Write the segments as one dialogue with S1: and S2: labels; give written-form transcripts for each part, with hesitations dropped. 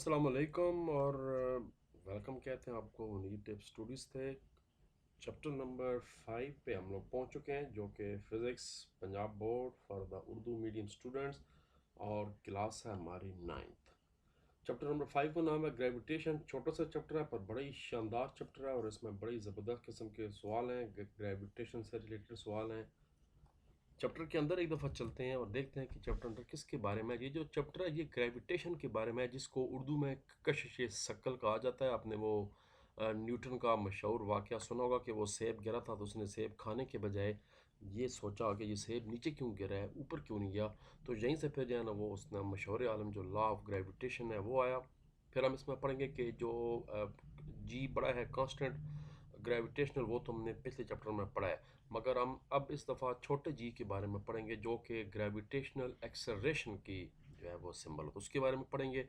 S1: अस्सलाम वालेकुम और वेलकम कहते हैं आपको नीट टिप स्टूडियोज़ थे। चैप्टर नंबर 5 पे हम लोग पहुंच चुके हैं जो कि physics Punjab board for the Urdu medium students और क्लास है हमारी 9th। चैप्टर नंबर 5 का नाम है ग्रेविटेशन। छोटा सा चैप्टर है पर बड़ा ही शानदार चैप्टर है और इसमें बड़ी ज़बरदस्त किस्म के सवाल हैं, ग्रेविटेशन से रिलेटेड सवाल हैं। चैप्टर के अंदर एक दफ़ा चलते हैं और देखते हैं कि चैप्टर अंदर किसके बारे में है। ये जो चैप्टर है ये ग्रेविटेशन के बारे में है, जिसको उर्दू में कशिश शक्ल कहा जाता है। आपने वो न्यूटन का मशहूर वाक़या सुना होगा कि वो सेब गिरा था तो उसने सेब खाने के बजाय ये सोचा कि ये सेब नीचे क्यों गिरा है, ऊपर क्यों नहीं गया। तो यहीं से फिर जो है ना वो उसने मशहूर आलम जो लॉ ऑफ ग्रेविटेशन है वो आया। फिर हम इसमें पढ़ेंगे कि जो जी बड़ा है कांस्टेंट ग्रेविटेशनल, वो तो हमने पिछले चैप्टर में पढ़ा है, मगर हम अब इस दफ़ा छोटे जी के बारे में पढ़ेंगे जो कि ग्रेविटेशनल एक्सेलरेशन की जो है वो सिंबल हो, तो उसके बारे में पढ़ेंगे।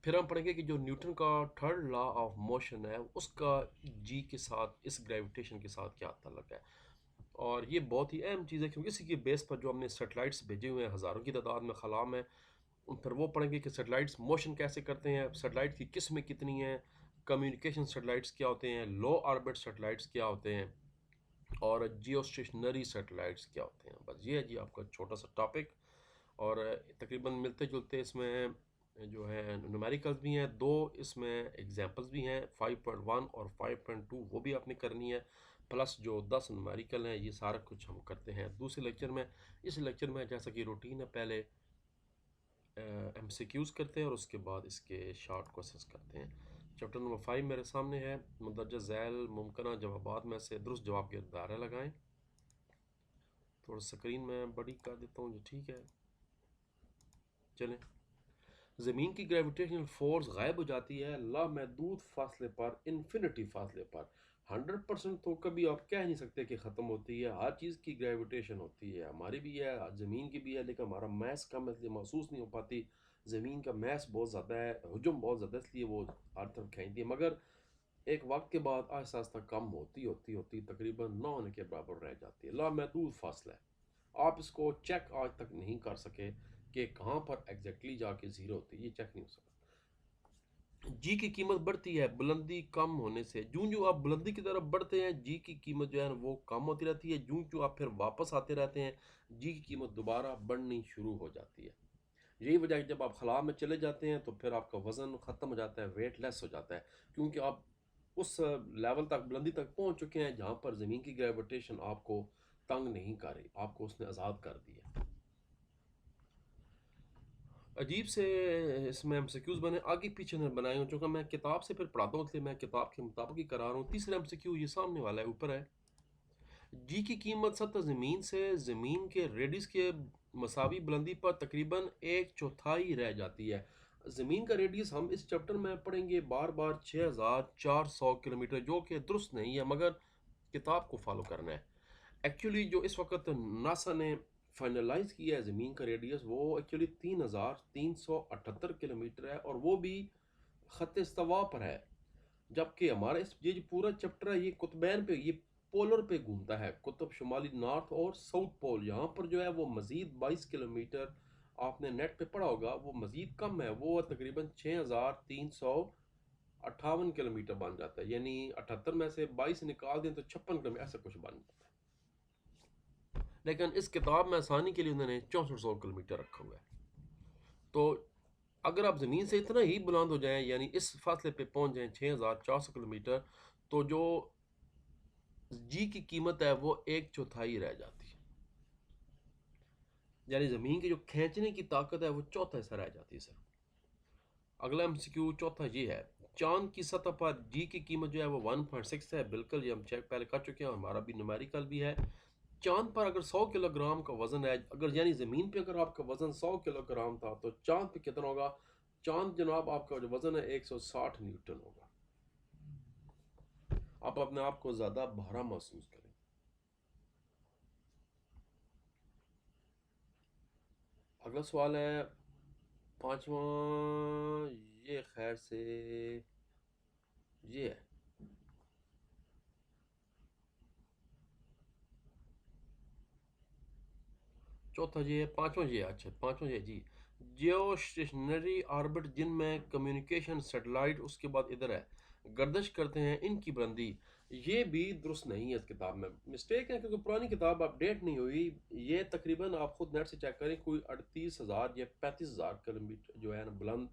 S1: फिर हम पढ़ेंगे कि जो न्यूटन का थर्ड लॉ ऑफ मोशन है उसका जी के साथ, इस ग्रेविटेशन के साथ क्या ताल्लुक है। और ये बहुत ही अहम चीज़ है क्योंकि इसी के बेस पर जो हमने सेटेलाइट्स भेजे हुए हैं हज़ारों की तादाद में खला में, फिर वो पढ़ेंगे कि सेटेलाइट्स मोशन कैसे करते हैं, सेटेलाइट की किस्में कितनी हैं, कम्युनिकेशन सेटेलाइट्स क्या होते हैं, लो ऑर्बिट सेटेलाइट्स क्या होते हैं और जियो स्टेशनरी सैटेलाइट्स क्या होते हैं। बस ये है जी आपका छोटा सा टॉपिक। और तकरीबन मिलते जुलते इसमें जो है न्यूमेरिकल्स भी हैं, दो इसमें एग्जांपल्स भी हैं, 5.1 और 5.2 वो भी आपने करनी है, प्लस जो 10 न्यूमेरिकल हैं। ये सारा कुछ हम करते हैं दूसरे लेक्चर में। इस लेक्चर में जैसा कि रूटीन है, पहले MCQs करते हैं और उसके बाद इसके शॉर्ट क्वेश्चंस करते हैं। चैप्टर नंबर 5 मेरे सामने है। मंदरजा झैल मुमकिन जवाबात में से दुरुस्त जवाब के दायरा लगाएं। थोड़ा स्क्रीन में बड़ी कर देता हूँ, जो ठीक है। चलें। ज़मीन की ग्रेविटेशनल फोर्स गायब हो जाती है लामहदूद फासले पर, इन्फिनिटी फासले पर। 100% तो कभी आप कह नहीं सकते कि ख़त्म होती है। हर चीज़ की ग्रेविटेशन होती है, हमारी भी है, ज़मीन की भी है, लेकिन हमारा मैस कम है इसलिए महसूस नहीं हो पाती। ज़मीन का मैस बहुत ज़्यादा है, हजम बहुत ज़्यादा है, इसलिए वो हर तरफ खींचती है, मगर एक वक्त के बाद आहिस्ता आहिस्ता कम होती होती होती तकरीबन ना होने के बराबर रह जाती है। लामहदूद फासला है, आप इसको चेक आज तक नहीं कर सके कि कहाँ पर एग्जैक्टली जाके ज़ीरो होती है, ये चेक नहीं हो सका। जी की कीमत बढ़ती है बुलंदी कम होने से। जूं जूं आप बुलंदी की तरफ बढ़ते हैं जी की कीमत जो है ना वो कम होती रहती है। जूं जूं आप फिर वापस आते रहते हैं जी की कीमत दोबारा बढ़नी शुरू हो जाती है। यही वजह है कि जब आप खला में चले जाते हैं तो फिर आपका वज़न ख़त्म हो जाता है, वेट लेस हो जाता है, क्योंकि आप उस लेवल तक, बुलंदी तक पहुंच चुके हैं जहां पर ज़मीन की ग्रेविटेशन आपको तंग नहीं कर रही, आपको उसने आज़ाद कर दिया। अजीब से इसमें MCQs बने आगे पीछे ने बनाए हो, चूँकि मैं किताब से फिर पढ़ाता हूँ इसलिए मैं किताब के मुताबिक ही करा रहा हूँ। तीसरा MCQ ये सामने वाला है, ऊपर है। जी की कीमत सतह ज़मीन से ज़मीन के रेडियस के मसावी बुलंदी पर तकरीबन एक चौथाई रह जाती है। ज़मीन का रेडियस हम इस चैप्टर में पढ़ेंगे बार बार 6400 किलोमीटर, जो कि दुरुस्त नहीं है, मगर किताब को फॉलो करना है। एक्चुअली जो इस वक्त नासा ने फाइनलाइज किया है ज़मीन का रेडियस, वो एक्चुअली 3378 किलोमीटर है और वो भी ख़त इस्तवा पर है। जबकि हमारा इस ये जो पूरा चैप्टर है ये कुतुबैन पे, ये पोलर पे घूमता है, कुतुब शुमाली नॉर्थ और साउथ पोल। यहाँ पर जो है वो मज़ीद 22 किलोमीटर, आपने नेट पे पढ़ा होगा, वो मज़ीद कम है, वो तकरीबन 6358 किलोमीटर बन जाता है। यानी 78 में से 22 निकाल दें तो 56 किलोमीटर ऐसा कुछ बन जाता है। लेकिन इस किताब में आसानी के लिए उन्होंने 6400 किलोमीटर रखा हुआ है। तो अगर आप ज़मीन से इतना ही बुलंद हो जाएं, यानी इस फासले पे पहुंच जाएं 6400 किलोमीटर, तो जो जी की कीमत है वो एक चौथाई रह जाती है। यानी ज़मीन की जो खींचने की ताकत है वो चौथा हिस्सा रह जाती है सर। अगला MCQ चौथा ये है, चांद की सतह पर जी की कीमत जो है वो 1.6 है। बिल्कुल, ये हम चेक पहले कर चुके हैं, हमारा भी न्यूमेरिकल भी है। चांद पर अगर 100 किलोग्राम का वजन है, अगर यानी ज़मीन पे अगर आपका वजन 100 किलोग्राम था तो चांद पे कितना होगा? चांद जनाब आपका जो वजन है 160 न्यूटन होगा। आप अपने आप को ज़्यादा भारा महसूस करें। अगला सवाल है पांचवा, ये खैर से ये है। चौथा ये है, पांचवा ये है, अच्छा पांचवा ये है जी। जियो स्टेशनरी ऑर्बिट जिनमें कम्युनिकेशन सैटेलाइट उसके बाद इधर है गर्दिश करते हैं, इनकी बुलंदी ये भी दुरुस्त नहीं है। इस किताब में मिस्टेक है क्योंकि पुरानी किताब अपडेट नहीं हुई। ये तकरीबन आप खुद नेट से चेक करें, कोई 38,000 या 35,000 किलोमीटर जो है ना बुलंद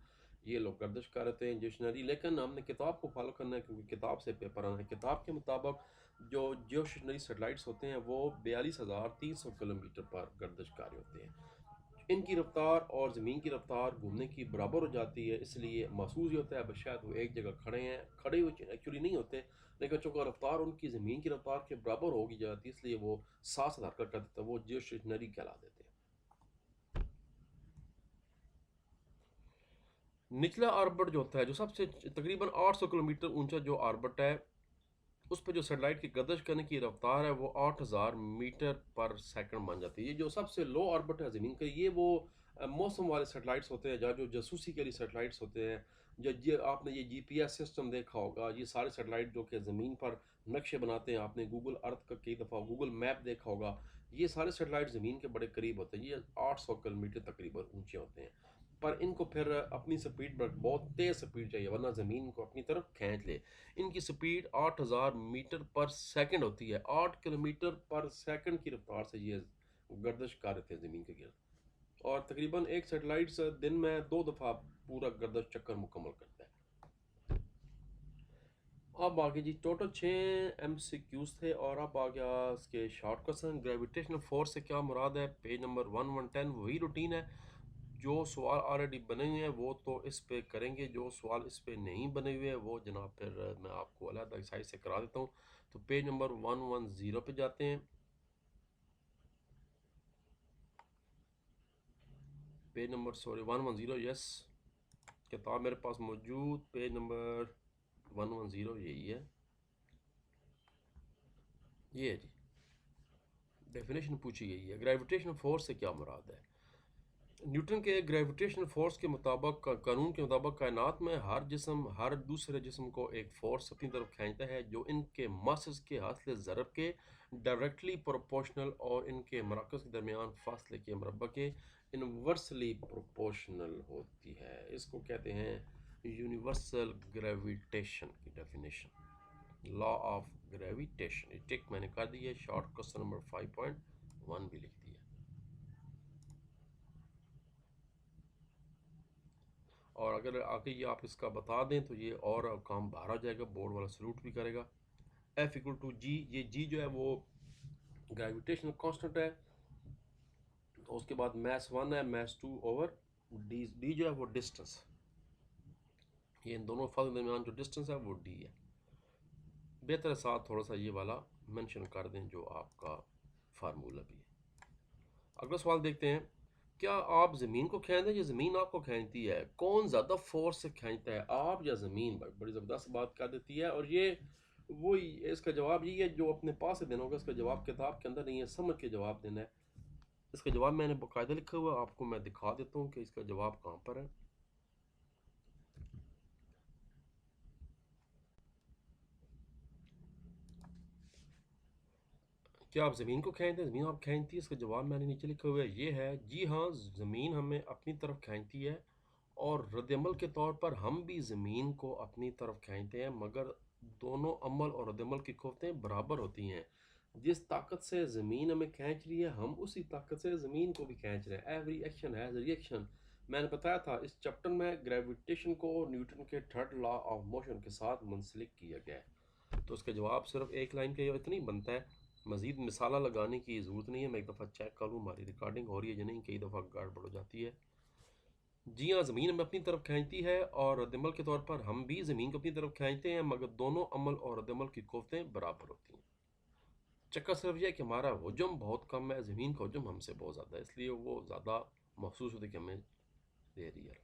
S1: ये लोग गर्दिश कर रहे थे स्टेशनरी। लेकिन हमने किताब को फॉलो करना है क्योंकि किताब से पेपर आना है। किताब के मुताबिक जो जियो स्टेशनरी सैटेलाइट्स होते हैं वो 42,300 किलोमीटर पर गर्दिश कर रहे होते हैं। इनकी रफ्तार और ज़मीन की रफ्तार घूमने की बराबर हो जाती है, इसलिए महसूस ये होता है बस शायद वो एक जगह खड़े हैं। खड़े हुए एक्चुअली नहीं होते, लेकिन चूँकि रफ्तार उनकी ज़मीन की रफ्तार के बराबर होगी जाती है, इसलिए वो साथ साथ हरकत कर देते हैं, वो जियो स्टेशनरी कहला देते हैं। निचला आर्बिट जो होता है, जो सबसे तकरीबन 800 किलोमीटर ऊंचा जो आर्बिट है, उस पर जो सैटेलाइट की गर्दिश करने की रफ्तार है वो 8,000 मीटर पर सेकंड मान जाती है। ये जो सबसे लो ऑर्बिट है ज़मीन का, ये वो मौसम वाले सैटेलाइट्स होते हैं, जहाँ जो जासूसी के लिए सैटेलाइट्स होते हैं। जो ये आपने ये जीपीएस सिस्टम देखा होगा, ये सारे सैटेलाइट जो कि ज़मीन पर नक्शे बनाते हैं, आपने गूगल अर्थ का कई दफ़ा गूगल मैप देखा होगा, ये सारे सैटेलाइट ज़मीन के बड़े करीब होते हैं। ये 800 किलोमीटर तकरीबन ऊंचे होते हैं, पर इनको फिर अपनी स्पीड पर बहुत तेज़ स्पीड चाहिए वरना ज़मीन को अपनी तरफ खींच ले। इनकी स्पीड 8,000 मीटर पर सेकंड होती है। 8 किलोमीटर पर सेकंड की रफ्तार से ये गर्दिश कर रहे थे ज़मीन के गिर्द। और तकरीबन एक सैटेलाइट दिन में 2 दफ़ा पूरा गर्दिश चक्कर मुकम्मल करता है। अब आगे जी, टोटल 6 MCQs थे और अब आ गया इसके शॉर्ट क्वेश्चन। ग्रेविटेशनल फोर्स से क्या मुराद है, पेज नंबर 1110। वही रूटीन है, जो सवाल ऑलरेडी बने हुए हैं वो तो इस पे करेंगे, जो सवाल इस पे नहीं बने हुए हैं वो जनाब फिर मैं आपको अलग साइज से करा देता हूँ। तो पेज नंबर 110 पे जाते हैं। पेज नंबर 110, यस, किताब मेरे पास मौजूद, पेज नंबर 110 यही है। ये है जी, डेफिनेशन पूछी गई है, ग्रेविटेशनल फोर्स से क्या मुराद है। न्यूटन के ग्रेविटेशनल फोर्स के मुताबिक, कानून के मुताबिक, कायनात में हर जिस्म हर दूसरे जिस्म को एक फोर्स अपनी तरफ खींचता है जो इनके मासेस के हासिल ज़रब के डायरेक्टली प्रोपोर्शनल और इनके मराकज़ के दरमियान फासले के मरबा के इन्वर्सली प्रोपोर्शनल होती है। इसको कहते हैं यूनिवर्सल ग्रेविटेशन की डेफिनेशन, लॉ ऑफ ग्रेविटेशन। टिक मैंने कर दी है, शॉर्ट क्वेश्चन नंबर 5.1 भी लिख दिया। और अगर आगे ये आप इसका बता दें तो ये और काम बाहर आ जाएगा, बोर्ड वाला सल्यूट भी करेगा। एफ इक्वल टू जी, ये जी जो है वो ग्रेविटेशनल कांस्टेंट है। तो उसके बाद मैस 1 है, मैस 2 ओवर डी। डी जो है वो डिस्टेंस, ये इन दोनों फल के दरमियान जो डिस्टेंस है वो डी है। बेहतर है साथ थोड़ा सा ये वाला मेंशन कर दें जो आपका फार्मूला भी है। अगला सवाल देखते हैं, क्या आप ज़मीन को खींचते हैं या ज़मीन आपको खींचती है? कौन ज़्यादा फोर्स से खींचता है, आप या ज़मीन? भाई बड़ी ज़बरदस्त बात कर देती है। और ये वही, इसका जवाब यही है जो अपने पास से देना होगा। इसका जवाब किताब के अंदर नहीं है, समझ के जवाब देना है। इसका जवाब मैंने बाकायदा लिखा हुआ है, आपको मैं दिखा देता हूँ कि इसका जवाब कहाँ पर है। क्या आप ज़मीन को खींचते हैं, ज़मीन आप खींचती है? इसका जवाब मैंने नीचे लिखा हुआ है, ये है जी हाँ, ज़मीन हमें अपनी तरफ खींचती है और रद्दमल के तौर पर हम भी ज़मीन को अपनी तरफ खींचते हैं, मगर दोनों अमल और रद्दमल की क़ुव्वतें बराबर होती हैं। जिस ताकत से ज़मीन हमें खींच रही है, हम उसी ताकत से ज़मीन को भी खींच रहे हैं। Every action has reaction. मैंने बताया था इस चैप्टर में ग्रेविटेशन को न्यूटन के थर्ड लॉ ऑफ मोशन के साथ मुंसलिक किया गया है। तो इसका जवाब सिर्फ एक लाइन का इतना ही बनता है, मज़ीद मिसाला लगाने की ज़रूरत नहीं है। मैं एक दफ़ा चेक कर लूँ हमारी रिकॉर्डिंग हो रही है या नहीं, कई दफ़ा गड़बड़ हो जाती है। जी हाँ, ज़मीन हमें अपनी तरफ खींचती है और रद्दमल के तौर पर हम भी ज़मीन को अपनी तरफ खींचते हैं, मगर दोनों अमल और रद्दमल की क़ुव्वतें बराबर होती हैं। चक्कर सिर्फ यह है कि हमारा हुजम बहुत कम है, ज़मीन का हुजम हमसे बहुत ज़्यादा है, इसलिए वो ज़्यादा महसूस होती है कि हमें दे रही है।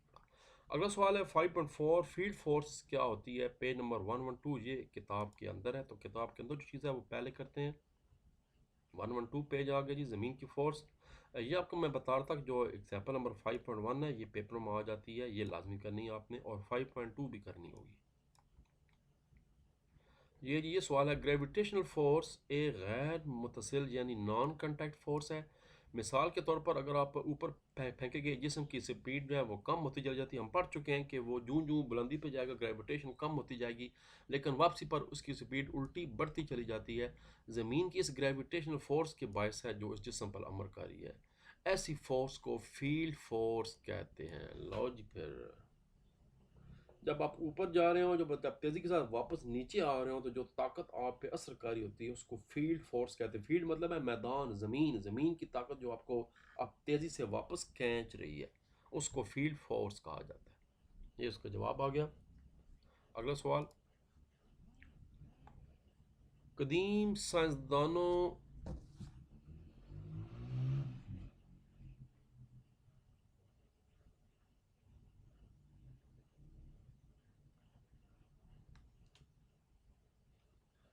S1: अगला सवाल है 5.4, फील्ड फोर्स क्या होती है? पेज नंबर 112, ये किताब के अंदर है। तो किताब के अंदर जो चीज़ है वो पहले करते हैं। 112 पेज आ गया जी, ज़मीन की फोर्स। ये आपको मैं बता रहा था कि जो एग्जाम्पल नंबर 5.1 है ये पेपर में आ जाती है, ये लाजमी करनी है आपने, और 5.2 भी करनी होगी। ये सवाल है, ग्रेविटेशनल फोर्स एक गैर मुतसिल यानी नॉन कंटैक्ट फोर्स है। मिसाल के तौर पर अगर आप ऊपर फेंके गए जिस्म की स्पीड जो है वो कम होती चली जाती है। हम पढ़ चुके हैं कि वो जूं जूं बुलंदी पे जाएगा ग्रेविटेशन कम होती जाएगी, लेकिन वापसी पर उसकी स्पीड उल्टी बढ़ती चली जाती है। ज़मीन की इस ग्रेविटेशनल फोर्स के बायस है जो इस जिस्म पर अमल कारी है। ऐसी फोर्स को फील्ड फोर्स कहते हैं। लो जी, फिर जब आप ऊपर जा रहे हो, जब आप तेज़ी के साथ वापस नीचे आ रहे हो, तो जो ताकत आप पे असरकारी होती है उसको फील्ड फोर्स कहते हैं। फील्ड मतलब है मैदान, ज़मीन। ज़मीन की ताकत जो आपको आप तेज़ी से वापस खींच रही है उसको फील्ड फोर्स कहा जाता है। ये उसका जवाब आ गया। अगला सवाल, कदीम साइंसदानों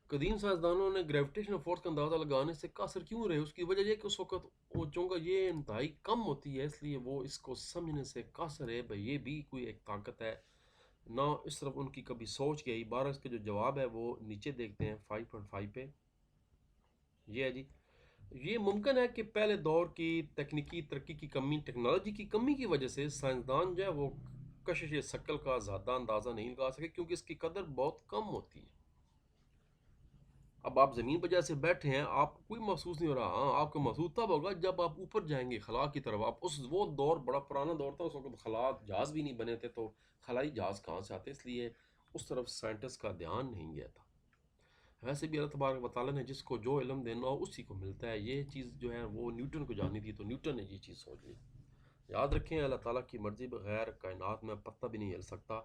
S1: कदीम साइंसदानों ने ग्रेविटेशनल फोर्स का अंदाज़ा लगाने से कासर क्यों रहे? उसकी वजह यह कि उस वक्त ऊंचों का ये इंतहाई कम होती है, इसलिए वो इसको समझने से कासर है भाई ये भी कोई एक ताकत है ना। इस तरफ उनकी कभी सोच गई। 12 इसका जो जवाब है वो नीचे देखते हैं 5.5 पे। ये है जी, ये मुमकिन है कि पहले दौर की तकनीकी तरक्की की कमी, टेक्नोलॉजी की कमी की वजह से साइंसदान जो है वो कशिश शक्ल का ज़्यादा अंदाज़ा नहीं लगा सके, क्योंकि इसकी कदर बहुत कम होती है। अब आप ज़मीन पर जैसे बैठे हैं, आपको कोई महसूस नहीं हो रहा। हाँ, आपको महसूस तब होगा जब आप ऊपर जाएंगे खला की तरफ। आप उस वो दौर बड़ा पुराना दौर था, उस वक्त खला जहाज़ भी नहीं बने थे, तो खलाई जहाज़ कहाँ से आते, इसलिए उस तरफ साइंटिस्ट का ध्यान नहीं गया था। वैसे भी अल्लाह तबारक व तआला ने जिसको जो इल्म देना हो उसी को मिलता है। ये चीज़ जो है वो न्यूटन को जानी थी, तो न्यूटन ने ये चीज़ सोच ली। याद रखें, अल्लाह ताला की मर्ज़ी बगैर कायनात में पत्ता भी नहीं हिल सकता।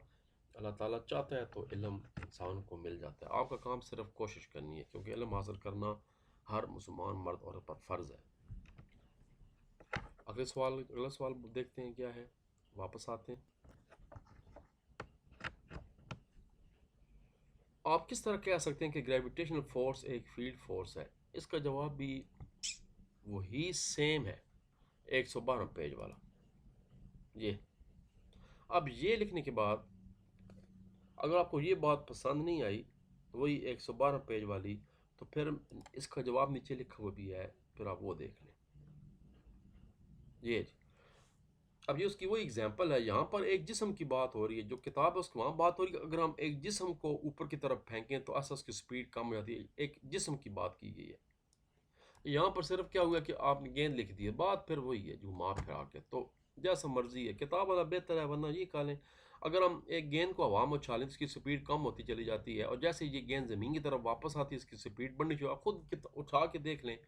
S1: अल्लाह ताला चाहता है तो इल्म इंसान को मिल जाता है। आपका काम सिर्फ कोशिश करनी है, क्योंकि इल्म हासिल करना हर मुसलमान मर्द औरत पर फ़र्ज़ है। अगला सवाल देखते हैं क्या है। वापस आते हैं। आप किस तरह कह सकते हैं कि ग्रेविटेशनल फोर्स एक फील्ड फोर्स है? इसका जवाब भी वही सेम है, 112 पेज वाला। ये अब ये लिखने के बाद अगर आपको ये बात पसंद नहीं आई, वही 112 पेज वाली, तो फिर इसका जवाब नीचे लिखा हुआ भी है, फिर आप वो देख लें। ये जी, अब ये उसकी वही एग्जांपल है। यहाँ पर एक जिस्म की बात हो रही है, जो किताब है उसकी वहाँ बात हो रही है कि अगर हम एक जिस्म को ऊपर की तरफ फेंकें तो ऐसा उसकी स्पीड कम हो जाती है। एक जिस्म की बात की गई है। यहाँ पर सिर्फ क्या हुआ कि आपने गेंद लिख दी है, बात फिर वही है घुमा फिरा के। तो जैसा मर्जी है, किताब वाला बेहतर है, वरना ये खा लें। अगर हम एक गेंद को हवा में उछालें तो इसकी स्पीड कम होती चली जाती है, और जैसे ये गेंद ज़मीन की तरफ वापस आती है इसकी स्पीड बढ़नी चाहिए। आप खुद उठा के देख लें,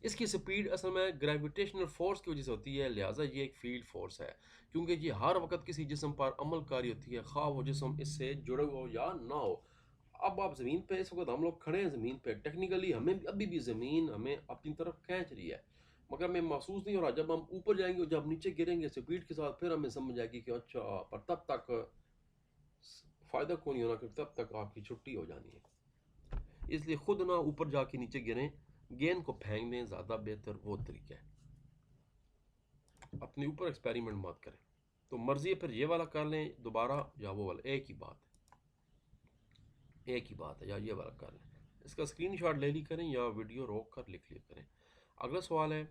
S1: इसकी स्पीड असल में ग्रेविटेशनल फोर्स की वजह से होती है, लिहाजा ये एक फील्ड फोर्स है। क्योंकि ये हर वक्त किसी जिस्म पर अमलकारी होती है, खा वो जिस्म इससे जुड़े हुआ हो या ना हो। अब आप ज़मीन पे इस वक्त हम लोग खड़े हैं ज़मीन पे, टेक्निकली हमें अभी भी ज़मीन हमें अपनी तरफ खींच रही है, मगर हमें महसूस नहीं हो रहा। जब हम ऊपर जाएंगे और जब नीचे गिरेंगे स्पीड के साथ, फिर हमें समझ आएगी कि अच्छा, पर तब तक फ़ायदा को नहीं होना, क्योंकि तब तक आपकी छुट्टी हो जानी है। इसलिए खुद ना ऊपर जाके नीचे गिरें, गेंद को फेंक दें, ज़्यादा बेहतर वो तरीका है। अपने ऊपर एक्सपेरिमेंट मत करें। तो मर्जी है, फिर ये वाला कर लें दोबारा या वो वाला, एक ही बात है, एक ही बात है, या ये वाला कर लें। इसका स्क्रीनशॉट ले ली करें या वीडियो रोक कर लिख लिया करें। अगला सवाल है,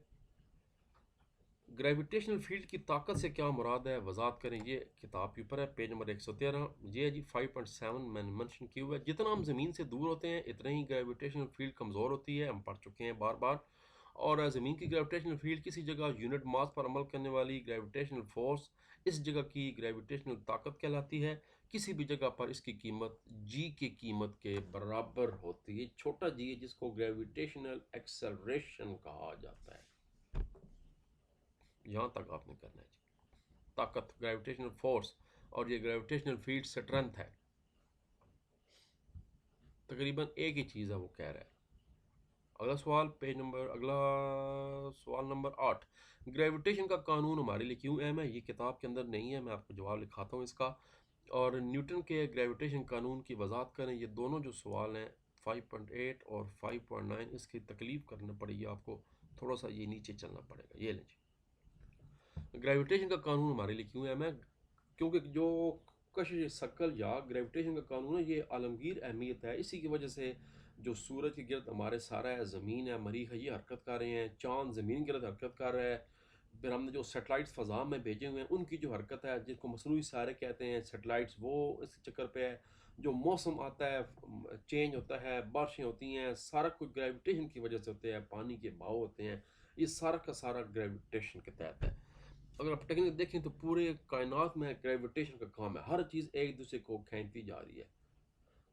S1: ग्रेविटेशनल फील्ड की ताकत से क्या मुराद है, वजाहत करें। ये किताब के ऊपर है, पेज नंबर 113। ये है जी 5.7 मैंने मेंशन किया हुआ है। जितना हम ज़मीन से दूर होते हैं इतना ही ग्रेविटेशनल फील्ड कमज़ोर होती है, हम पढ़ चुके हैं बार बार। और ज़मीन की ग्रेविटेशनल फील्ड किसी जगह यूनिट मास पर अमल करने वाली ग्रेविटेशनल फोर्स इस जगह की ग्रेविटेशनल ताकत कहलाती है। किसी भी जगह पर इसकी कीमत जी की कीमत के बराबर होती है। छोटा जी है जिसको ग्रेविटेशनल एक्सेलरेशन कहा जाता है। यहाँ तक आपने करना है जी। ताकत, ग्रेविटेशनल फोर्स, और ये ग्रेविटेशनल फील्ड स्ट्रेंथ है, तकरीबन एक ही चीज़ है वो कह रहा है। अगला सवाल नंबर 8, ग्रेविटेशन का कानून हमारे लिए क्यों अहम है? ये किताब के अंदर नहीं है, मैं आपको जवाब लिखाता हूँ इसका। और न्यूटन के ग्रेविटेशन कानून की वजाहत करें। ये दोनों जो सवाल हैं 5.8 और 5.9, इसकी तकलीफ करना पड़ेगी आपको, थोड़ा सा ये नीचे चलना पड़ेगा। ये लें, ग्रेविटेशन का कानून हमारे लिए क्यों अहम है? क्योंकि जो कशिश शकल या ग्रेविटेशन का कानून है, ये आलमगीर अहमियत है। इसी की वजह से जो सूरज के गिर्द हमारे सारा है, ज़मीन है, मरीख है, ये हरकत कर रहे हैं, चाँद ज़मीन के गिर्द हरकत कर रहा है। फिर हमने जो सैटेलाइट्स फ़ज़ा में भेजे हुए हैं उनकी जो हरकत है, जिसको मसनूई सारे कहते हैं सैटेलाइट्स, वो इस चक्कर पे है। जो मौसम आता है, चेंज होता है, बारिशें होती हैं, सारा कुछ ग्रेविटेशन की वजह से होते हैं, पानी के बहाव होते हैं, ये सारा का सारा ग्रेविटेशन के तहत है। अगर आप टेक्निक देखें तो पूरे कायनात में ग्रेविटेशन का काम है, हर चीज़ एक दूसरे को खींचती जा रही है।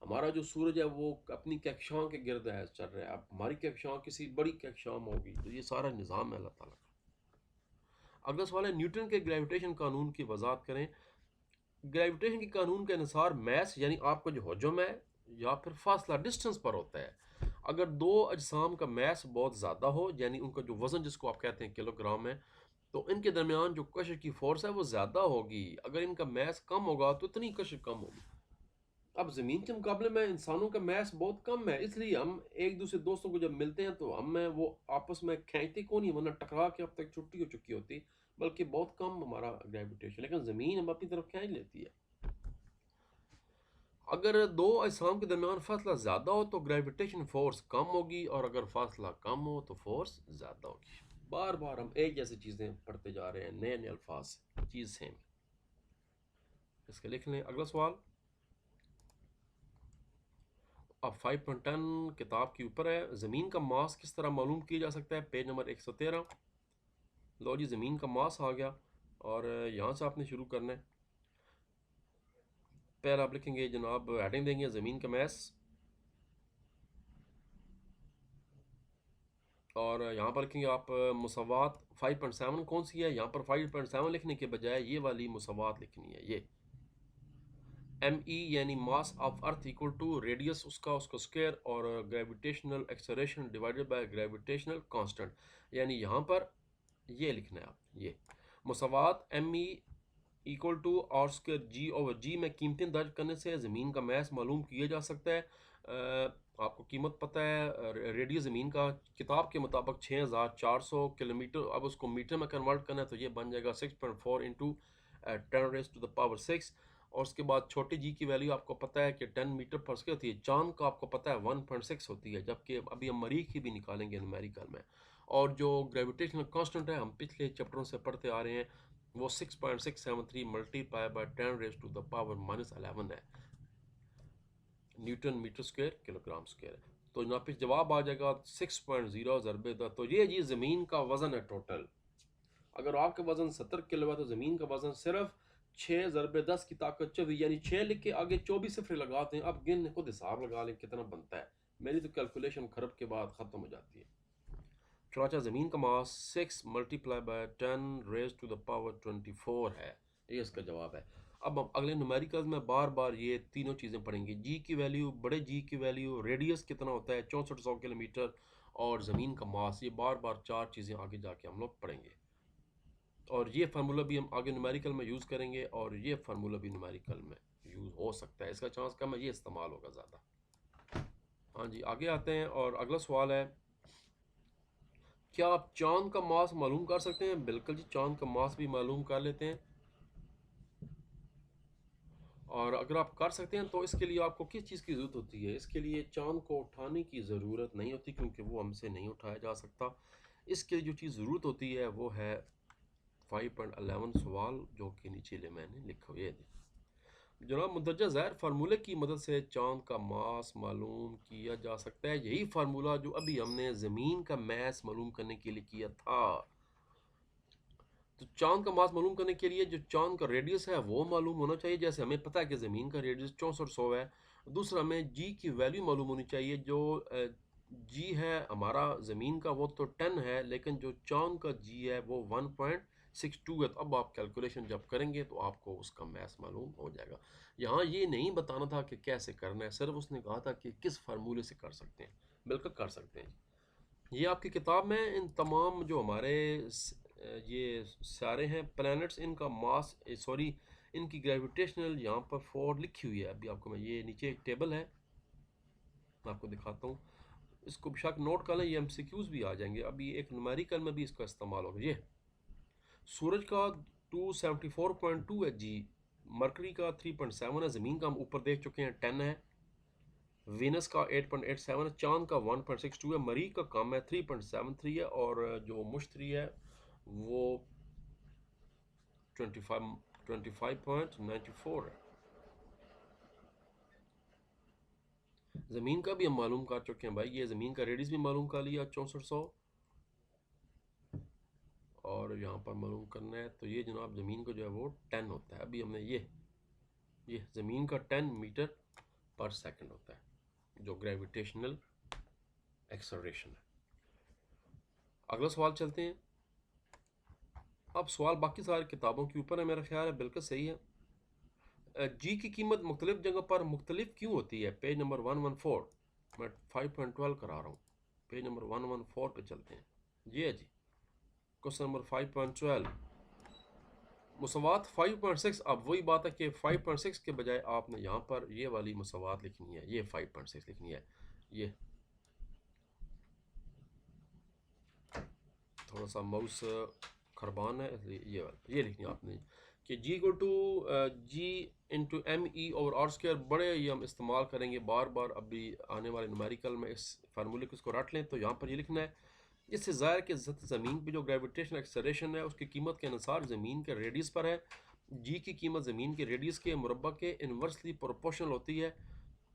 S1: हमारा जो सूरज है वो अपनी कहकशां के गिर्द है चल रहा है, अब हमारी कहकशां किसी बड़ी कहकशां में होगी, तो ये सारा निज़ाम है अल्लाह ताला का। अगला सवाल है, न्यूटन के ग्रेविटेशन कानून की वजाहत करें। ग्रेविटेशन के कानून के अनुसार मैस यानी आपका जो हजम है या फिर फासला डिस्टेंस पर होता है। अगर दो अजसाम का मैस बहुत ज़्यादा हो, यानी उनका जो वज़न जिसको आप कहते हैं किलोग्राम है, तो इनके दरमियान जो कशिश की फोर्स है वो ज़्यादा होगी। अगर इनका मैस कम होगा तो इतनी कशिश कम होगी। अब ज़मीन के मुकाबले में इंसानों का मैस बहुत कम है, इसलिए हम एक दूसरे दोस्तों को जब मिलते हैं तो हमें वो आपस में खींचते को नहीं, वरना टकरा के अब तक छुट्टी हो चुकी होती, बल्कि बहुत कम हमारा ग्रेविटेशन, लेकिन ज़मीन हम अपनी तरफ खींच लेती है। अगर दो अजसाम के दरमियान फासला ज़्यादा हो तो ग्रेविटेशन फोर्स कम होगी, और अगर फासला कम हो तो फोर्स ज़्यादा होगी। बार बार हम एक जैसी चीज़ें पढ़ते जा रहे हैं, नए नए अल्फाज, चीज़ सेम। इसके लिख लें। अगला सवाल अब 5.10 किताब के ऊपर है, ज़मीन का मास किस तरह मालूम किया जा सकता है, पेज नंबर 113। लो जी, ज़मीन का मास आ गया और यहाँ से आपने शुरू करना है। पहले आप लिखेंगे जनाब, हेडिंग देंगे ज़मीन का मास, और यहाँ पर लिखेंगे आप मुसावात 5.7 कौन सी है। यहाँ पर 5.7 लिखने के बजाय ये वाली मुसावात लिखनी है, ये ME यानी mass of earth equal to radius उसका स्क्वायर और gravitational acceleration divided by gravitational constant, यानी यहाँ पर ये लिखना है आप, ये मुसावात ME equal to R square G over G में कीमतें दर्ज करने से ज़मीन का मैस मालूम किया जा सकता है। आपको कीमत पता है, रेडियस ज़मीन का किताब के मुताबिक 6400 किलोमीटर, अब उसको मीटर में कन्वर्ट करना है तो ये बन जाएगा 6.4 इंटू 10⁻⁶। और उसके बाद छोटी जी की वैल्यू आपको पता है कि 10 मीटर पर स्क्वायर होती है। चांद का आपको पता है 1.6 होती है, जबकि अभी हम मरीख की भी निकालेंगे न्यूमेरिकल में। और जो ग्रेविटेशनल कांस्टेंट है, हम पिछले चैप्टरों से पढ़ते आ रहे हैं, वो 6.673 मल्टीप्लाई बाय 10⁻⁻11 है, newton meter square kilogram square है। तो यहाँ पे जवाब आ जाएगा 6.0 ज़रबे 10। तो ये जी ज़मीन का वज़न है टोटल। अगर आपका वज़न 70 किलो है तो ज़मीन का वज़न सिर्फ 6 ज़रबे 10 की ताकत 24, यानी 6 लिख के आगे 24 सिफर लगाते हैं। अब गिन खुद हिसाब लगा लें कितना बनता है, मेरी तो कैलकुलेशन खरब के बाद ख़त्म हो जाती है। चुनाचा ज़मीन का मास 6 मल्टीप्लाई बाय 10⁻24 है, ये इसका जवाब है। अब हम अगले न्यूमेरिकल्स में बार बार ये तीनों चीज़ें पढ़ेंगे, जी की वैल्यू, बड़े जी की वैल्यू, रेडियस कितना होता है 6400 किलोमीटर, और ज़मीन का मास, ये बार बार चार चीज़ें आगे जाके हम लोग पढ़ेंगे। और ये फार्मूला भी हम आगे न्यूमेरिकल में यूज़ करेंगे, और ये फार्मूला भी न्यूमेरिकल में यूज़ हो सकता है, इसका चांस कम है, ये इस्तेमाल होगा ज़्यादा। हाँ जी, आगे आते हैं और अगला सवाल है, क्या आप चांद का मास मालूम कर सकते हैं। बिल्कुल जी, चांद का मास भी मालूम कर लेते हैं। और अगर आप कर सकते हैं तो इसके लिए आपको किस चीज़ की ज़रूरत होती है। इसके लिए चांद को उठाने की ज़रूरत नहीं होती, क्योंकि वो हमसे नहीं उठाया जा सकता। इसके लिए जो चीज़ ज़रूरत होती है वो है 5.11 सवाल, जो कि नीचे ले मैंने लिखा हुआ है। जनाब, मुंदरजा ज़ैर फार्मूले की मदद से चांद का मास मालूम किया जा सकता है। यही फार्मूला जो अभी हमने ज़मीन का मैस मालूम करने के लिए किया था। तो चांद का मास मालूम करने के लिए जो चांद का रेडियस है वो मालूम होना चाहिए, जैसे हमें पता है कि ज़मीन का रेडियस 6400 है। दूसरा, हमें जी की वैल्यू मालूम होनी चाहिए। जो जी है हमारा ज़मीन का वो तो 10 है, लेकिन जो चांद का जी है वो 1.62 है। तो अब आप कैलकुलेशन जब करेंगे तो आपको उसका मैस मालूम हो जाएगा। यहाँ ये नहीं बताना था कि कैसे करना है, सिर्फ उसने कहा था कि किस फार्मूले से कर सकते हैं। बिल्कुल कर सकते हैं। ये आपकी किताब में इन तमाम जो हमारे ये सारे हैं प्लैनेट्स, इनका मास, सॉरी, इनकी ग्रेविटेशनल यहाँ पर फोर्स लिखी हुई है। अभी आपको मैं, ये नीचे एक टेबल है, मैं आपको दिखाता हूँ, इसको बेशक नोट कर लें, ये MCQs भी आ जाएंगे। अभी एक न्यूमेरिकल में भी इसका इस्तेमाल होगा। ये सूरज का 274.2 है जी, मरकरी का 3.7 है, ज़मीन का हम ऊपर देख चुके हैं 10 है, वीनस का 8.87 है, चांद का 1.62 है, मरीख का कम है 3.73 है, और जो मुश्तरी है वो 25.94 है। ज़मीन का भी हम मालूम कर चुके हैं भाई, ये ज़मीन का रेडियस भी मालूम कर लिया 6400, और यहाँ पर मालूम करना है तो ये जनाब ज़मीन का जो है वो 10 होता है। अभी हमने ये ज़मीन का 10 मीटर पर सेकंड होता है जो ग्रेविटेशनल एक्सेलरेशन है। अगला सवाल चलते हैं। अब सवाल बाकी सारी किताबों के ऊपर है, मेरा ख्याल है बिल्कुल सही है। जी की कीमत मुख्तलिफ जगह पर मुख्तलिफ क्यों होती है? पेज नंबर 114, मैं 5.12 करा रहा हूँ, पेज नंबर 114 पे चलते हैं। ये है जी क्वेश्चन नंबर 5.12, मुसवात 5.6। अब वही बात है कि 5.6 के बजाय आपने यहाँ पर ये वाली मुसवात लिखनी है, ये 5.6 लिखनी है। ये थोड़ा सा माउस खरबान है इसलिए ये लिखनी है आपने कि G equal to G into M E और आर स्क्वायर, बड़े ये हम इस्तेमाल करेंगे बार बार अभी आने वाले न्यूमेरिकल में। इस फार्मूले को इसको रट लें तो यहाँ पर ये लिखना है, इससे ज़ाहिर कि ज़मीन पे जो ग्रेविटेशनल एक्सेलरेशन है उसकी कीमत के अनुसार ज़मीन के रेडियस पर है। जी की कीमत ज़मीन के रेडियस के मुरब्बा के इन्वर्सली प्रोपोर्शनल होती है।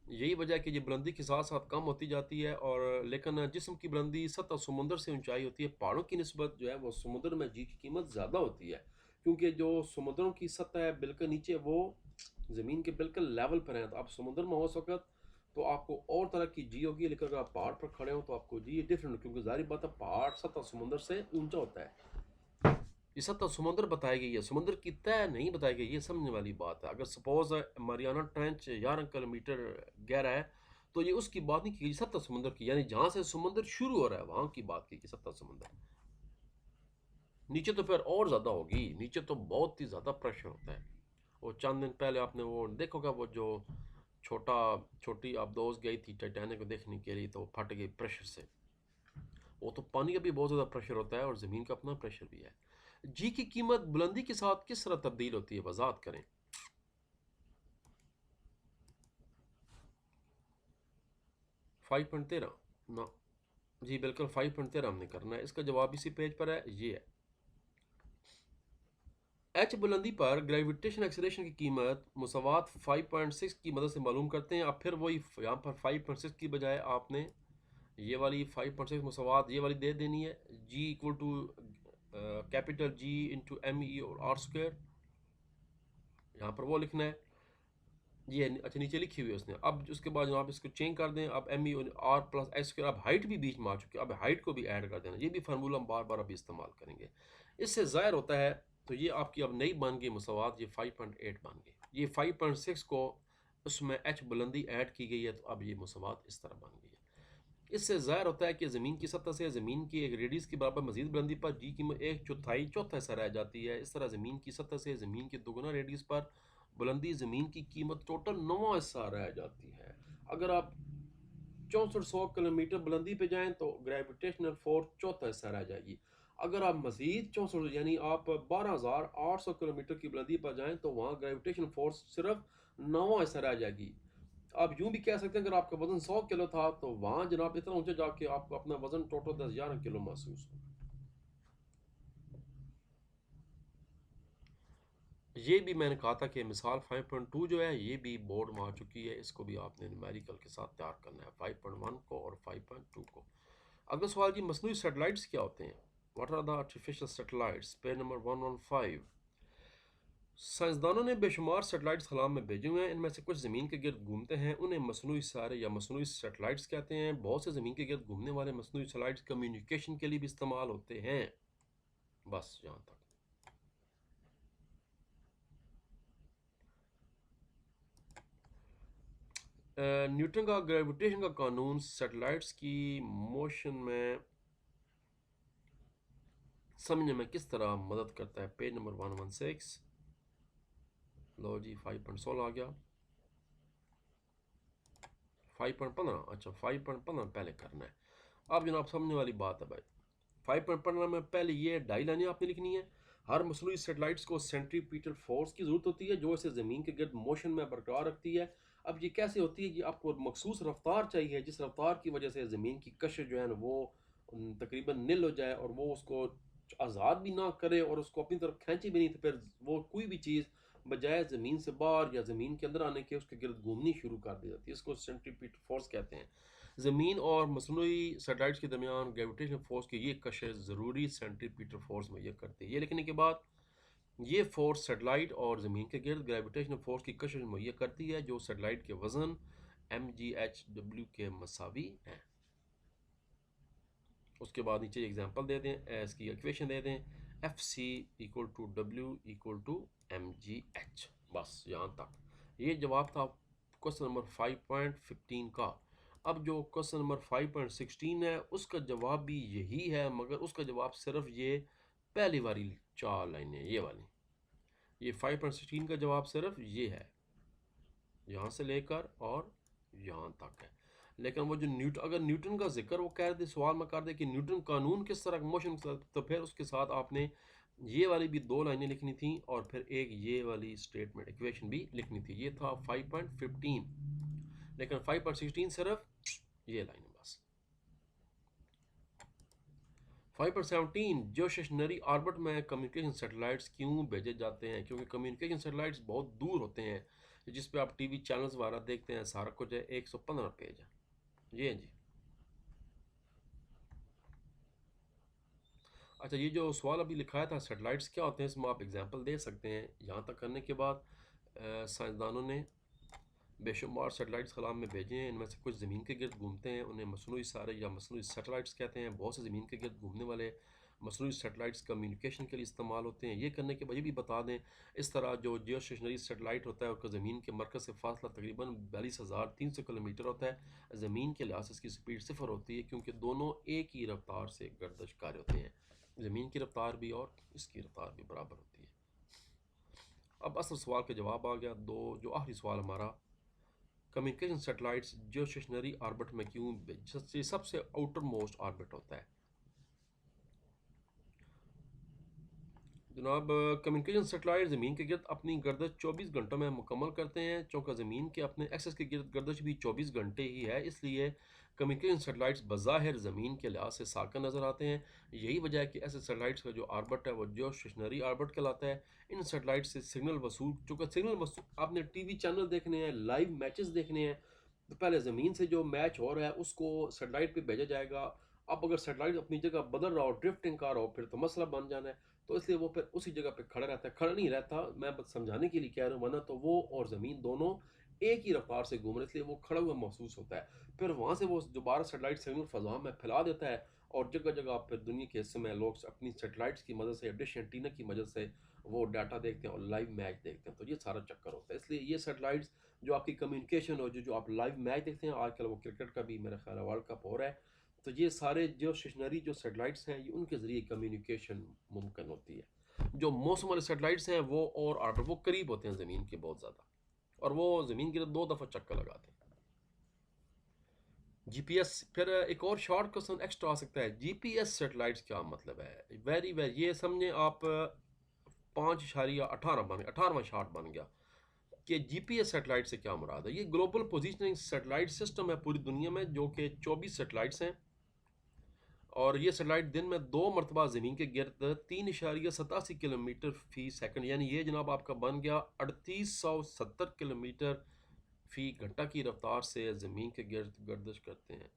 S1: यही वजह है कि ये बुलंदी के साथ साथ कम होती जाती है, और लेकिन जिस्म की बुलंदी सतह समुंदर से ऊंचाई होती है। पहाड़ों की निस्बत जो है वो समुद्र में जी की कीमत ज़्यादा होती है, क्योंकि जो समुद्रों की सतह है बिल्कुल नीचे वो ज़मीन के बिल्कुल लेवल पर है। तो आप समुद्र में हो उस वक्त तो आपको और तरह की जी होगी, लेकिन अगर आप पहाड़ पर खड़े हो तो आपको जी डिफरेंट, क्योंकि जाहिर बात है पहाड़ सतह समुद्र से ऊंचा होता है। ये सतह समुद्र बताई गई है, समुद्र की तय नहीं बताई गई, ये समझने वाली बात है। अगर सपोज मारियाना ट्रेंच 11 किलोमीटर गहरा है तो ये उसकी बात नहीं की गई सतह समुद्र की, यानी जहाँ से समुद्र शुरू हो रहा है वहाँ की बात की गई सतह समुद्र। नीचे तो फिर और ज़्यादा होगी, नीचे तो बहुत ही ज़्यादा प्रेशर होता है। वो चंद दिन पहले आपने वो देखोगा, वो जो छोटी आप दोस्त गई थी टाइटैनिक को देखने के लिए, तो वो फट गई प्रेशर से। वो तो पानी का भी बहुत ज़्यादा प्रेशर होता है और ज़मीन का अपना प्रेशर भी है। जी की कीमत बुलंदी के साथ किस तरह तब्दील होती है, वजाहत करें। 5.13 ना जी, बिल्कुल 5.13 हमने करना है। इसका जवाब इसी पेज पर है, ये है। एच बुलंदी पर ग्रेविटेशन एक्सेलरेशन की कीमत मुसवात 5.6 की मदद से मालूम करते हैं। अब फिर वही यहाँ पर 5.6 की बजाय आपने ये वाली 5.6 मुसवात ये वाली दे देनी है, G equal to capital G into M E और आर स्क्वायर, यहाँ पर वो लिखना है। ये अच्छा नीचे लिखी हुई है उसने। अब उसके बाद जनाब इसको चेंज कर दें, अब M E R plus S square, अब हाइट भी बीच में आ चुकी है, अब हाइट को भी ऐड कर देना। ये भी फार्मूला हम बार बार अभी इस्तेमाल करेंगे, इससे ज़ाहिर होता है। तो ये आपकी अब नई बन गई मुसवात, ये 5.8 बन गई। ये 5.6 को उसमें एच बुलंदी ऐड की गई है, तो अब ये मुसवात इस तरह बन गई है। इससे ज़ाहिर होता है कि ज़मीन की सतह से ज़मीन की एक रेडियस के बराबर मजीद बुलंदी पर जी की एक चौथाई चौथा हिस्सा रह जाती है। इस तरह ज़मीन की सतह से ज़मीन के दोगुना रेडियस पर बुलंदी ज़मीन की कीमत टोटल 9वां हिस्सा रह जाती है। अगर आप 6400 किलोमीटर बुलंदी पे जाएं तो ग्रेविटेशनल फोर्स चौथा हिस्सा रह जाएगी। अगर आप मजीद 64 यानी आप 12,800 किलोमीटर की बुलंदी पर जाएं तो वहाँ ग्रेविटेशन फोर्स सिर्फ 9वां हिस्सा रह जाएगी। आप यूं भी कह सकते हैं अगर आपका वजन 100 किलो था तो वहाँ जनाब इतना ऊंचा जाके आपको अपना वजन टोटल 10,11 किलो महसूस हो। ये भी मैंने कहा था कि मिसाल 5.2 जो है ये भी बोर्ड में आ चुकी है, इसको भी आपने न्यूमेरिकल के साथ तैयार करना है 5.1 को और 5.2 को। अगला सवाल जी, मसनूई सैटेलाइट्स क्या होते हैं? What are the artificial satellites, page number 115। साइंसदानों ने बेशुमार सैटेलाइट्स खला में भेजे हुए हैं, इनमें से कुछ ज़मीन के गिर्द घूमते हैं, उन्हें मसनूई सारे या मसनूई सैटेलाइट्स कहते हैं। बहुत से ज़मीन के गिर्द घूमने वाले मसनूई सैटेलाइट्स कम्युनिकेशन के लिए भी इस्तेमाल होते हैं। बस यहाँ तक। न्यूटन का ग्रेविटेशन का कानून सैटेलाइट्स की मोशन में समझने में किस तरह मदद करता है? Page number 116। लो जी 5.16 आ गया। 5.15, अच्छा 5.15 पहले करना है। अब जनाब समझने वाली बात है भाई, 5.15 में पहले ये ढाई लाइनें आपने लिखनी है। हर मसनूई सैटेलाइट्स को सेंट्रीपिटल फोर्स की ज़रूरत होती है जो इसे ज़मीन के गिर्द मोशन में बरकरार रखती है। अब ये कैसे होती है कि आपको मखसूस रफ्तार चाहिए जिस रफ्तार की वजह से ज़मीन की कशिश जो है ना वो तकरीबन निल हो जाए और वो उसको आज़ाद भी ना करे और उसको अपनी तरफ खींचे भी नहीं, तो फिर वो कोई भी चीज़ बजाय ज़मीन से बाहर या ज़मीन के अंदर आने के उसके गिर्द घूमनी शुरू कर दी जाती है। इसको सेंट्रीपिटल फोर्स कहते हैं। ज़मीन और मसनूई सैटेलाइट्स के दरमियान ग्रेविटेशनल फोर्स की ये कशिश ज़रूरी सेंट्रीपिटल फोर्स मुहैया करती है। ये लिखने के बाद ये फोर्स सैटेलाइट और ज़मीन के गिर्द ग्रेविटेशनल फोर्स की कशिश मुहैया करती है जो सैटेलाइट के वज़न mgh के मसावी हैं। उसके बाद नीचे एग्जांपल दे दें, इसकी इक्वेशन दे दें, FC = W = mgh। बस यहाँ तक ये जवाब था क्वेश्चन नंबर 5.15 का। अब जो क्वेश्चन नंबर 5.16 है उसका जवाब भी यही है, मगर उसका जवाब सिर्फ ये पहली वाली 4 लाइनें ये वाली। ये 5.16 का जवाब सिर्फ ये है, यहाँ से लेकर और यहाँ तक है। लेकिन वो जो अगर न्यूटन का जिक्र वो कह दे, सवाल में कर दे कि न्यूटन कानून किस तरह मोशन, तो फिर उसके साथ आपने ये वाली भी 2 लाइनें लिखनी थी और फिर एक ये वाली स्टेटमेंट इक्वेशन भी लिखनी थी। ये था 5.15, लेकिन 5.16 सिर्फ ये लाइन बस। 5.17 जो स्टेशनरी ऑर्बिट में कम्युनिकेशन सैटेलाइट्स क्यों भेजे जाते हैं? क्योंकि कम्युनिकेशन सैटेलाइट्स बहुत दूर होते हैं, जिस पे आप टीवी चैनल्स वगैरह देखते हैं, सारा कुछ है। 115 पेज है जी। हाँ जी। अच्छा, ये जो सवाल अभी लिखाया था सैटेलाइट्स क्या होते हैं, इसमें आप एग्जांपल दे सकते हैं। यहाँ तक करने के बाद साइंसदानों ने बेशुमार सैटेलाइट्स खला में भेजे हैं। इनमें से कुछ ज़मीन के गिर्द घूमते हैं, उन्हें मसनूई सारे या मसनूई सैटेलाइट्स कहते हैं। बहुत से ज़मीन के गिर्द घूमने वाले मसनूई सैटेलाइट्स कम्युनिकेशन के लिए इस्तेमाल होते हैं। ये करने के बाद ये भी बता दें, इस तरह जो जियो स्टेशनरी सैटेलाइट होता है उसका ज़मीन के मरकज़ से फासला तकरीबन 42,300 किलोमीटर होता है। ज़मीन के लिहाज से इसकी स्पीड 0 होती है, क्योंकि दोनों एक ही रफ्तार से गर्दिश कर रहे होते हैं। ज़मीन की रफ्तार भी और इसकी रफ्तार भी बराबर होती है। अब असल सवाल का जवाब आ गया। जो आखिरी सवाल हमारा, कम्युनिकेशन सैटेलाइट्स जियो स्टेशनरी ऑर्बिट में क्यों, सबसे आउटर मोस्ट ऑर्बिट होता है जनाब। कम्युनिकेशन सैटेलाइट ज़मीन के गिर्द अपनी गर्दश 24 घंटों में मुकम्मल करते हैं। चूँकि ज़मीन के अपने एक्सेस के गिर्द गर्दश भी 24 घंटे ही है, इसलिए कम्युनिकेशन सैटेलाइट्स बज़ाहिर ज़मीन के लिहाज से साकन नज़र आते हैं। यही वजह है कि ऐसे सैटेलाइट्स का जो ऑर्बिट है वो जियो स्टेशनरी ऑर्बिट कहलाता है। इन सैटेलाइट से सिग्नल वसूल, चूँकि सिग्नल वसूल आपने टीवी चैनल देखने हैं, लाइव मैचेस देखने हैं, तो पहले ज़मीन से जो मैच हो रहा है उसको सैटेलाइट पे भेजा जाएगा। अब अगर सैटेलाइट अपनी जगह बदल रहा हो, ड्रिफ्टिंग कर रहा हो, फिर तो मसला बन जाना है। तो इसलिए वो फिर उसी जगह पे खड़ा रहता है। खड़ा नहीं रहता, मैं बस समझाने के लिए कह रहा हूँ, वरना तो वो और ज़मीन दोनों एक ही रफ्तार से घूम रहे, इसलिए वो खड़ा हुआ महसूस होता है। फिर वहाँ से वो दोबारा सैटेलाइट सिग्नल फ़ज़ा में फैला देता है और जगह जगह फिर दुनिया के हिस्से में लोग अपनी सैटेलाइट्स की मदद से, डिश एंटीना की मदद से वो डाटा देखते हैं और लाइव मैच देखते हैं। तो ये सारा चक्कर होता है। इसलिए ये सैटेलाइट्स जो आपकी कम्युनिकेशन और जो आप लाइव मैच देखते हैं, आजकल वो क्रिकेट का भी मेरा ख्याल है वर्ल्ड कप हो रहा है, तो ये सारे जो स्टेशनरी जो सैटेलाइट्स हैं ये उनके ज़रिए कम्युनिकेशन मुमकिन होती है। जो मौसम वाले सैटेलाइट्स हैं वो और ऑर्बिट वो करीब होते हैं ज़मीन के बहुत ज़्यादा, और वो ज़मीन के 2 दफ़ा चक्कर लगाते हैं। जीपीएस, फिर एक और शॉर्ट क्वेश्चन एक्स्ट्रा आ सकता है, जीपीएस सैटेलाइट्स क्या मतलब है? वेरी वेरी, ये समझे आप 5.18 बन 18वां शॉर्ट बन गया कि जीपीएस सैटेलाइट से क्या मुराद है। ये ग्लोबल पोजिशनिंग सैटेलाइट सिस्टम है पूरी दुनिया में, जो कि 24 सैटेलाइट्स हैं, और ये सैटेलाइट दिन में 2 मरतबा ज़मीन के गिर्द 3.87 किलोमीटर फ़ी सेकंड, यानी ये जनाब आपका बन गया 3870 किलोमीटर फ़ी घंटा की रफ्तार से ज़मीन के गिर्द गर्दिश करते हैं।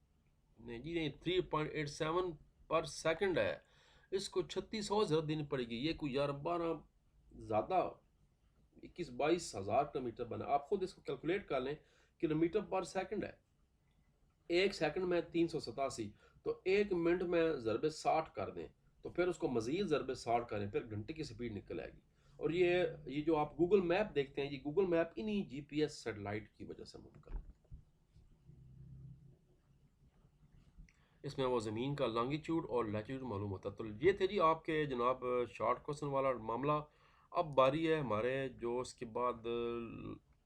S1: नहीं जी नहीं, 3.87 पर सेकंड है। इसको 3600 ज़रूरत देनी पड़ेगी। ये कोई यार 12 ज़्यादा 21-22 हज़ार किलोमीटर बना। आप खुद इसको कैलकुलेट कर लें, किलोमीटर पर सेकंड है। 1 सेकंड में 387, तो 1 मिनट में ज़रबे 60 कर दें, तो फिर उसको मज़ीद ज़रबे 60 करें, फिर घंटे की स्पीड निकल आएगी। और ये जो आप गूगल मैप देखते हैं, ये गूगल मैप इन्हीं जीपीएस सैटेलाइट की वजह से मुमकिन है। इसमें वो ज़मीन का लॉन्गिट्यूड और लैटिट्यूड मालूम होता है। तो ये थे जी आपके जनाब शॉर्ट क्वेश्चन वाला मामला। अब बारी है हमारे जो उसके बाद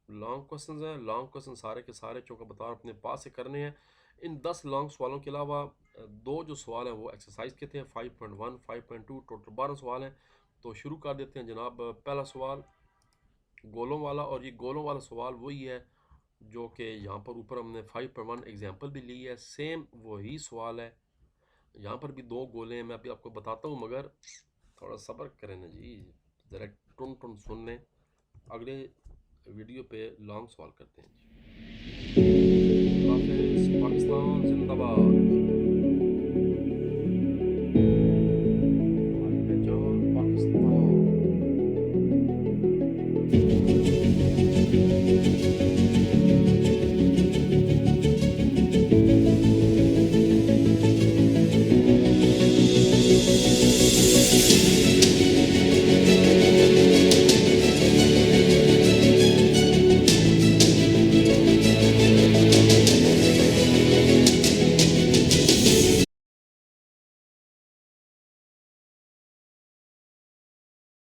S1: लॉन्ग क्वेश्चंस हैं। लॉन्ग क्वेश्चन सारे के सारे चूँकि बता अपने पास से करने हैं। इन 10 लॉन्ग सवालों के अलावा 2 जो सवाल हैं वो एक्सरसाइज के थे, 5.1 5.2, टोटल 12 सवाल हैं। तो शुरू कर देते हैं जनाब। पहला सवाल गोलों वाला, और ये गोलों वाला सवाल वही है जो कि यहाँ पर ऊपर हमने 5.1 एग्जाम्पल भी ली है। सेम वही सवाल है, यहाँ पर भी 2 गोले हैं, मैं अभी आपको बताता हूँ, मगर थोड़ा सब्र करें ना जी, ज़रा टुन टुन सुन लें। अगले वीडियो पे लॉन्ग सवाल करते हैं जी। हाफिज़, पाकिस्तान जिंदाबाद।